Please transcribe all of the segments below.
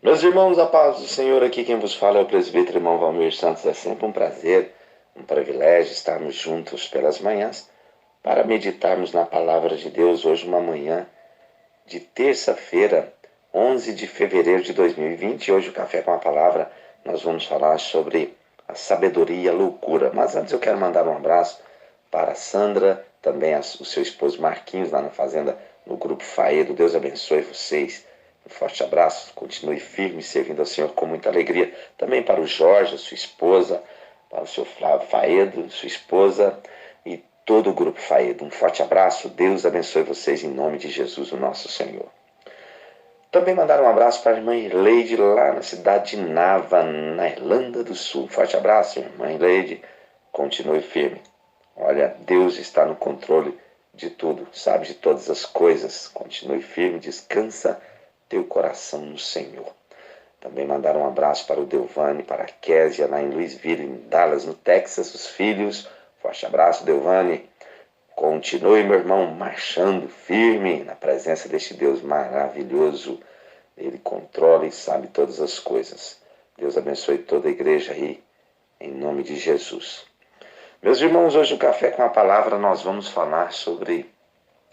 Meus irmãos, a paz do Senhor, aqui quem vos fala é o presbítero irmão Valmir Santos. É sempre um prazer, um privilégio estarmos juntos pelas manhãs para meditarmos na palavra de Deus. Hoje, uma manhã de terça-feira, 11 de fevereiro de 2020. E hoje, o Café com a Palavra, nós vamos falar sobre a sabedoria e a loucura. Mas antes eu quero mandar um abraço para a Sandra, também o seu esposo Marquinhos, lá na fazenda, no Grupo Faedo. Deus abençoe vocês. Um forte abraço, continue firme, servindo ao Senhor com muita alegria. Também para o Jorge, sua esposa, para o seu Flávio Faedo, sua esposa e todo o Grupo Faedo. Um forte abraço, Deus abençoe vocês em nome de Jesus, o nosso Senhor. Também mandaram um abraço para a irmã Irleide, lá na cidade de Nava, na Irlanda do Sul. Forte abraço, irmã Irleide, continue firme. Olha, Deus está no controle de tudo, sabe de todas as coisas. Continue firme, descansa teu coração no Senhor. Também mandaram um abraço para o Delvane, para a Késia, lá em Louisville, em Dallas, no Texas, os filhos. Forte abraço, Delvane. Continue, meu irmão, marchando firme na presença deste Deus maravilhoso. Ele controla e sabe todas as coisas. Deus abençoe toda a igreja aí, em nome de Jesus. Meus irmãos, hoje no Café com a Palavra nós vamos falar sobre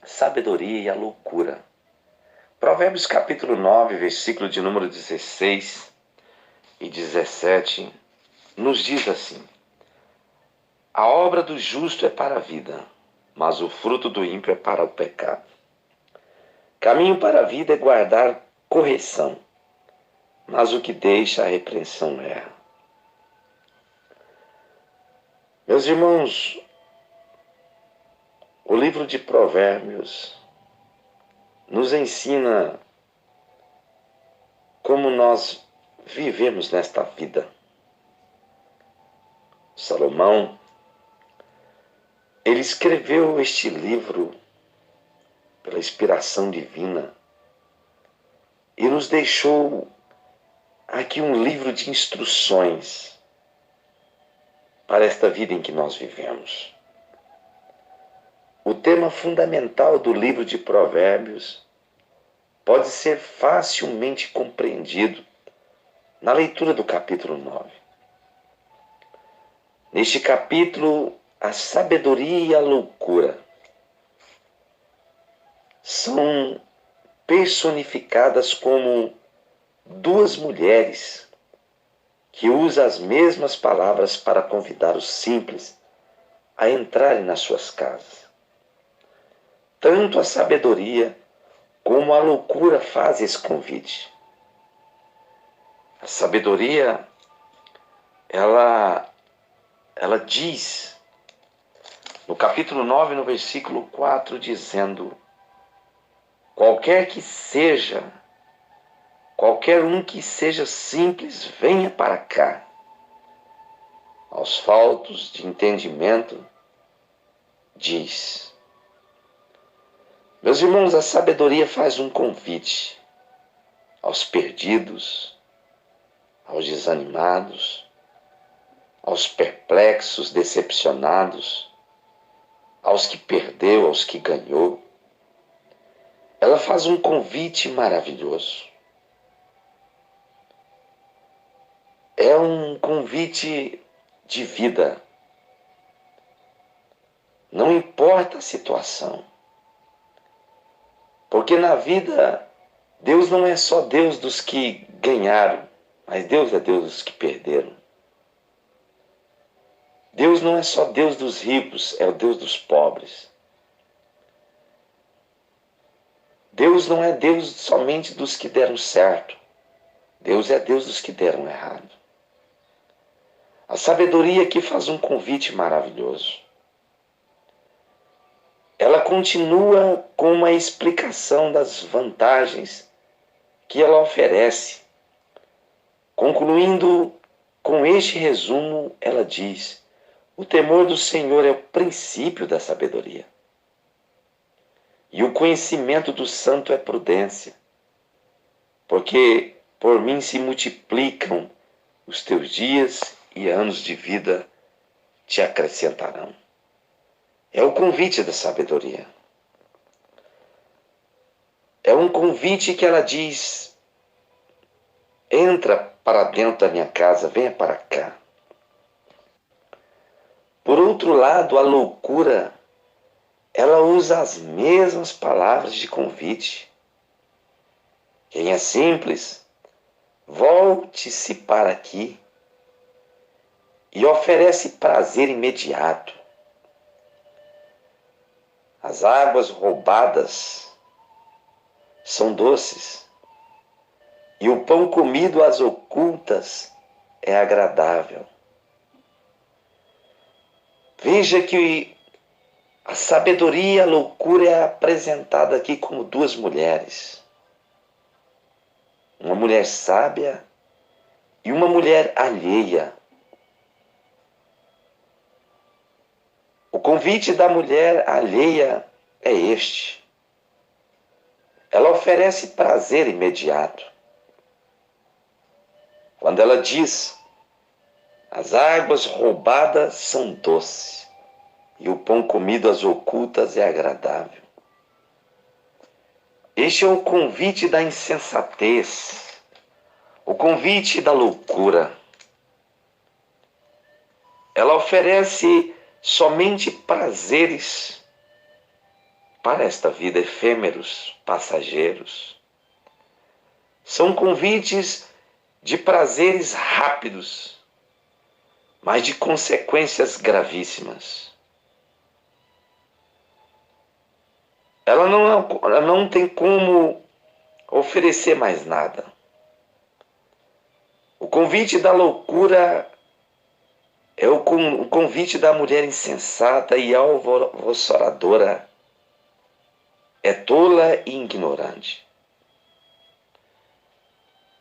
sabedoria e a loucura. Provérbios capítulo 9, versículo de número 16 e 17, nos diz assim: a obra do justo é para a vida, mas o fruto do ímpio é para o pecado. Caminho para a vida é guardar correção, mas o que deixa a repreensão erra. Meus irmãos, o livro de Provérbios nos ensina como nós vivemos nesta vida. Salomão, ele escreveu este livro pela inspiração divina e nos deixou aqui um livro de instruções para esta vida em que nós vivemos. O tema fundamental do livro de Provérbios pode ser facilmente compreendido na leitura do capítulo 9. Neste capítulo, a sabedoria e a loucura são personificadas como duas mulheres que usam as mesmas palavras para convidar os simples a entrarem nas suas casas. Tanto a sabedoria como a loucura fazem esse convite. A sabedoria, ela diz, no capítulo 9, no versículo 4, dizendo: qualquer um que seja simples, venha para cá. Aos faltos de entendimento, diz. Meus irmãos, a sabedoria faz um convite aos perdidos, aos desanimados, aos perplexos, decepcionados, aos que perdeu, aos que ganhou. Ela faz um convite maravilhoso. É um convite de vida. Não importa a situação. Porque na vida, Deus não é só Deus dos que ganharam, mas Deus é Deus dos que perderam. Deus não é só Deus dos ricos, é o Deus dos pobres. Deus não é Deus somente dos que deram certo. Deus é Deus dos que deram errado. A sabedoria aqui faz um convite maravilhoso. Ela continua com uma explicação das vantagens que ela oferece. Concluindo com este resumo, ela diz: o temor do Senhor é o princípio da sabedoria. E o conhecimento do santo é prudência. Porque por mim se multiplicam os teus dias e anos de vida te acrescentarão. É o convite da sabedoria. É um convite que ela diz: Entra para dentro da minha casa, venha para cá. Por outro lado, a loucura, ela usa as mesmas palavras de convite. Quem é simples, volte-se para aqui e oferece prazer imediato. As águas roubadas são doces e o pão comido às ocultas é agradável. Veja que a sabedoria e a loucura é apresentada aqui como duas mulheres. Uma mulher sábia e uma mulher alheia. O convite da mulher alheia é este. Ela oferece prazer imediato. Quando ela diz, as águas roubadas são doces e o pão comido às ocultas é agradável. Este é o convite da insensatez, o convite da loucura. Ela oferece somente prazeres para esta vida, efêmeros, passageiros. São convites de prazeres rápidos, mas de consequências gravíssimas. Ela não tem como oferecer mais nada. O convite da loucura é o convite da mulher insensata e alvoroçadora. É tola e ignorante.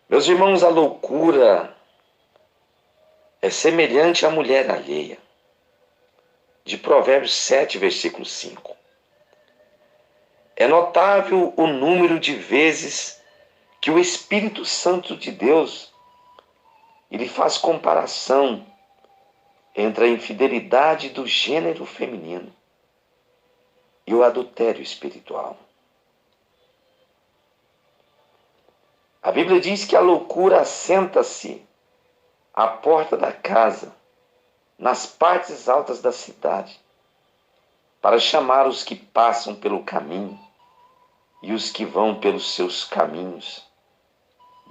Meus irmãos, a loucura é semelhante à mulher alheia. De Provérbios 7, versículo 5. É notável o número de vezes que o Espírito Santo de Deus ele faz comparação entre a infidelidade do gênero feminino e o adultério espiritual. A Bíblia diz que a loucura assenta-se à porta da casa, nas partes altas da cidade, para chamar os que passam pelo caminho e os que vão pelos seus caminhos,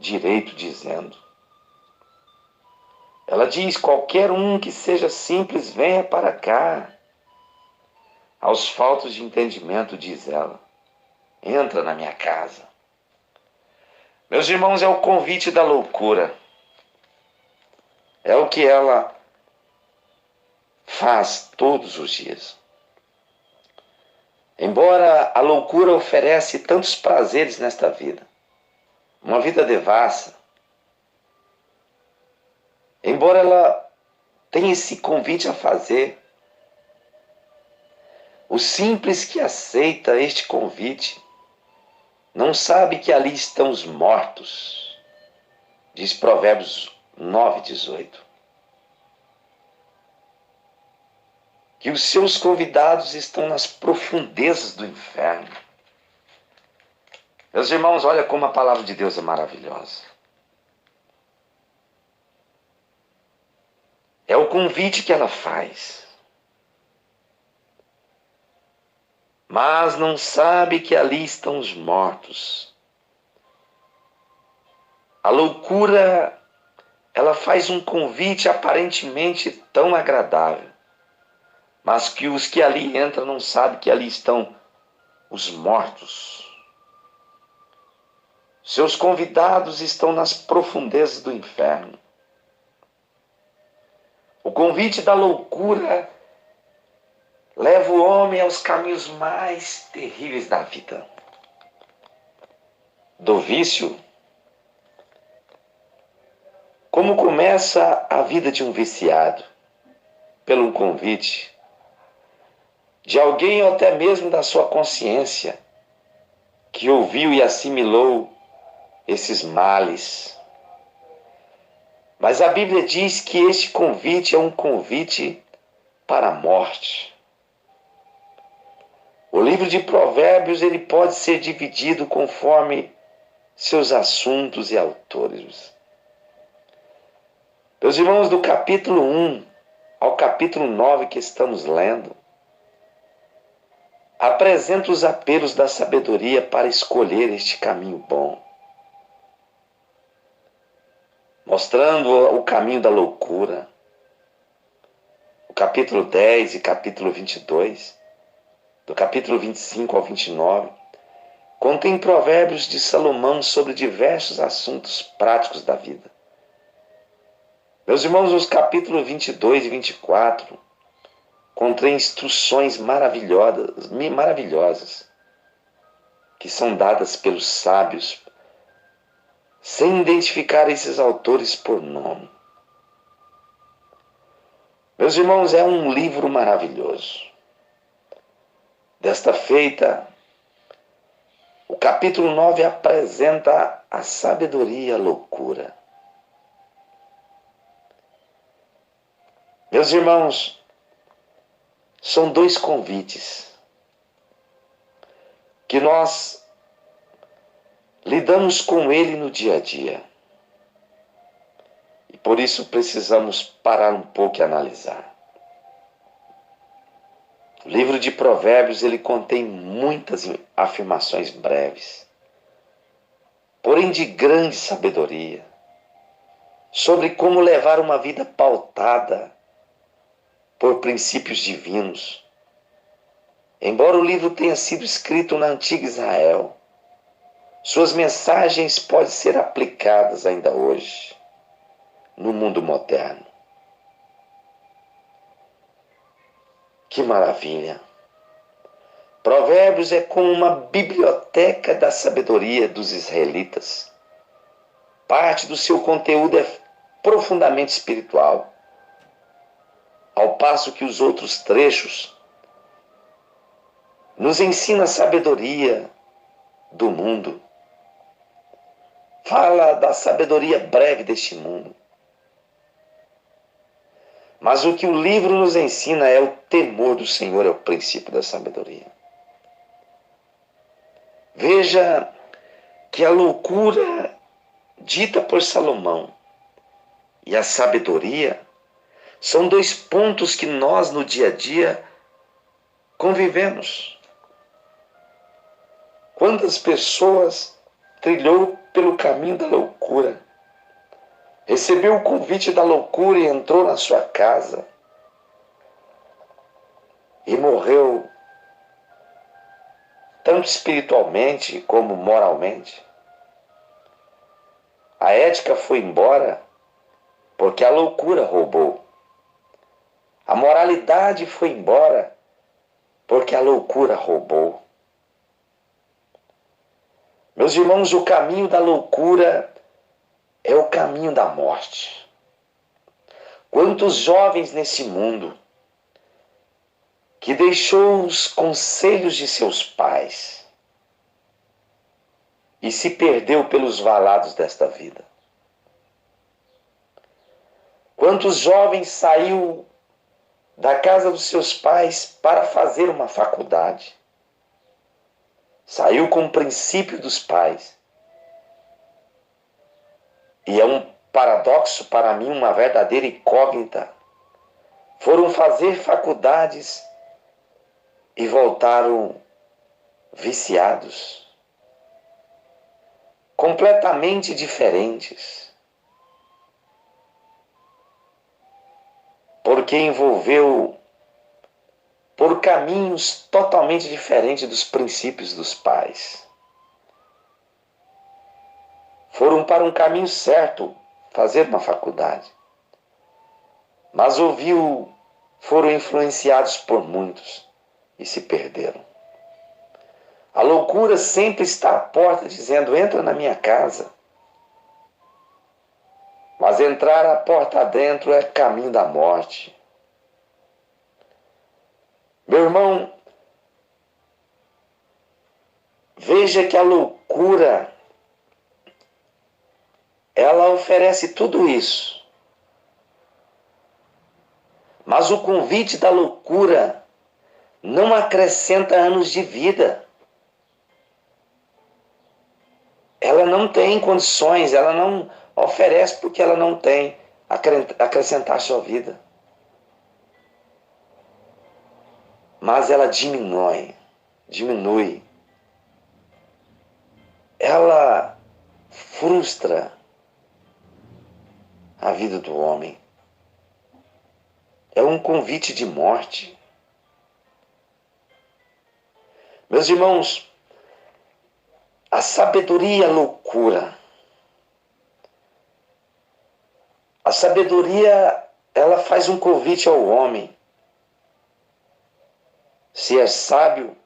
direito dizendo. Ela diz, qualquer um que seja simples, venha para cá. Aos faltos de entendimento, diz ela, entra na minha casa. Meus irmãos, é o convite da loucura. É o que ela faz todos os dias. Embora a loucura oferece tantos prazeres nesta vida, uma vida devassa, embora ela tenha esse convite a fazer, o simples que aceita este convite não sabe que ali estão os mortos, diz Provérbios 9:18. Que os seus convidados estão nas profundezas do inferno. Meus irmãos, olha como a palavra de Deus é maravilhosa. É o convite que ela faz. Mas não sabe que ali estão os mortos. A loucura, ela faz um convite aparentemente tão agradável, mas que os que ali entram não sabem que ali estão os mortos. Seus convidados estão nas profundezas do inferno. O convite da loucura leva o homem aos caminhos mais terríveis da vida. Do vício. Como começa a vida de um viciado? Pelo convite de alguém ou até mesmo da sua consciência que ouviu e assimilou esses males. Mas a Bíblia diz que este convite é um convite para a morte. O livro de Provérbios ele pode ser dividido conforme seus assuntos e autores. Meus irmãos, do capítulo 1 ao capítulo 9 que estamos lendo, apresenta os apelos da sabedoria para escolher este caminho bom, mostrando o caminho da loucura. O capítulo 10 e capítulo 22, do capítulo 25 ao 29, contém provérbios de Salomão sobre diversos assuntos práticos da vida. Meus irmãos, os capítulos 22 e 24 contém instruções maravilhosas que são dadas pelos sábios, sem identificar esses autores por nome. Meus irmãos, é um livro maravilhoso. Desta feita, o capítulo 9 apresenta a sabedoria e a loucura. Meus irmãos, são dois convites que nós lidamos com ele no dia a dia. E por isso precisamos parar um pouco e analisar. O livro de Provérbios, ele contém muitas afirmações breves, porém de grande sabedoria, sobre como levar uma vida pautada por princípios divinos. Embora o livro tenha sido escrito na antiga Israel, suas mensagens podem ser aplicadas ainda hoje, no mundo moderno. Que maravilha! Provérbios é como uma biblioteca da sabedoria dos israelitas. Parte do seu conteúdo é profundamente espiritual, ao passo que os outros trechos nos ensinam a sabedoria do mundo. Fala da sabedoria breve deste mundo. Mas o que o livro nos ensina é o temor do Senhor, é o princípio da sabedoria. Veja que a loucura dita por Salomão e a sabedoria são dois pontos que nós no dia a dia convivemos. Quantas pessoas trilhou pelo caminho da loucura, recebeu o convite da loucura e entrou na sua casa e morreu tanto espiritualmente como moralmente. A ética foi embora porque a loucura roubou. A moralidade foi embora porque a loucura roubou. Meus irmãos, o caminho da loucura é o caminho da morte. Quantos jovens nesse mundo que deixou os conselhos de seus pais e se perdeu pelos valados desta vida. Quantos jovens saiu da casa dos seus pais para fazer uma faculdade. Saiu com o princípio dos pais. E é um paradoxo para mim, uma verdadeira incógnita. Foram fazer faculdades e voltaram viciados, completamente diferentes. Porque envolveu por caminhos totalmente diferentes dos princípios dos pais. Foram para um caminho certo, fazer uma faculdade. Mas foram influenciados por muitos e se perderam. A loucura sempre está à porta dizendo, entra na minha casa. Mas entrar a porta adentro é caminho da morte. Meu irmão, veja que a loucura, ela oferece tudo isso. Mas o convite da loucura não acrescenta anos de vida. Ela não tem condições, ela não oferece porque ela não tem. acrescentar à sua vida. Mas ela diminui. Ela frustra a vida do homem. É um convite de morte. Meus irmãos, a sabedoria é loucura. A sabedoria, ela faz um convite ao homem. Se é sábio,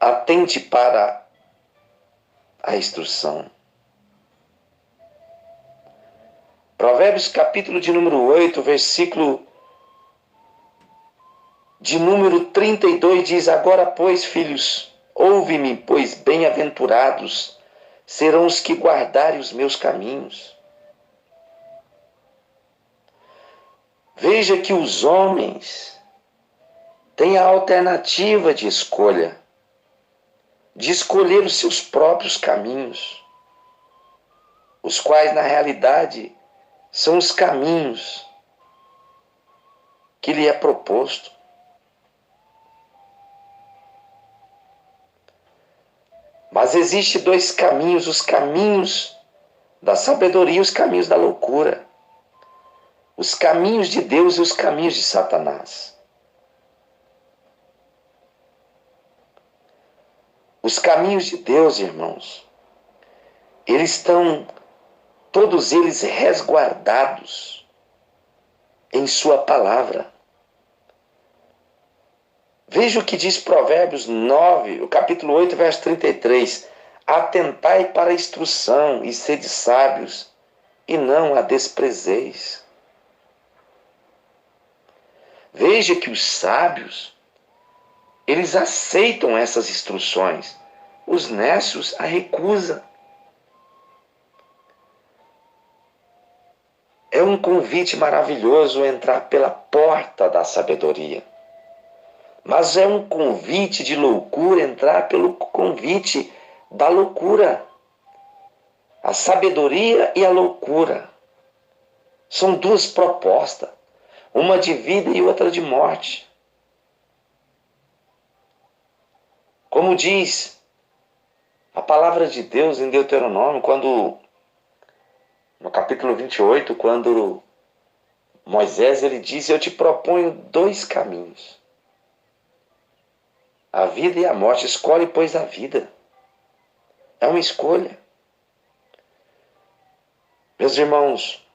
atente para a instrução. Provérbios capítulo de número 8, versículo de número 32 diz: Agora, pois, filhos, ouve-me, pois bem-aventurados serão os que guardarem os meus caminhos. Veja que os homens têm a alternativa de escolha, de escolher os seus próprios caminhos, os quais, na realidade, são os caminhos que lhe é proposto. Mas existem dois caminhos, os caminhos da sabedoria e os caminhos da loucura. Os caminhos de Deus e os caminhos de Satanás. Os caminhos de Deus, irmãos, eles estão, todos eles resguardados em sua palavra. Veja o que diz Provérbios 9, o capítulo 8, verso 33. Atentai para a instrução e sede sábios, e não a desprezeis. Veja que os sábios, eles aceitam essas instruções. Os nécios a recusam. É um convite maravilhoso entrar pela porta da sabedoria. Mas é um convite de loucura entrar pelo convite da loucura. A sabedoria e a loucura são duas propostas, uma de vida e outra de morte. Como diz a palavra de Deus em Deuteronômio, no capítulo 28, quando Moisés ele diz: Eu te proponho dois caminhos, a vida e a morte. Escolhe, pois, a vida. É uma escolha. Meus irmãos,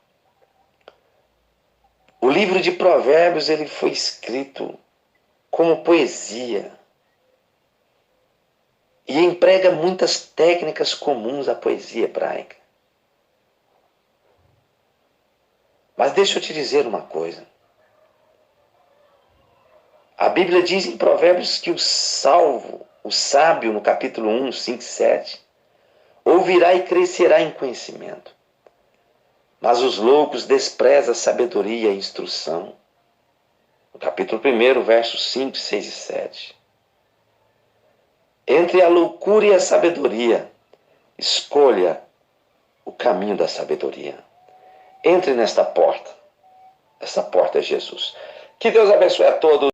o livro de Provérbios ele foi escrito como poesia e emprega muitas técnicas comuns à poesia hebraica. Mas deixa eu te dizer uma coisa. A Bíblia diz em Provérbios que o sábio, no capítulo 1, 5 e 7, ouvirá e crescerá em conhecimento. Mas os loucos desprezam a sabedoria e a instrução. No capítulo 1, versos 5, 6 e 7. Entre a loucura e a sabedoria, escolha o caminho da sabedoria. Entre nesta porta. Essa porta é Jesus. Que Deus abençoe a todos.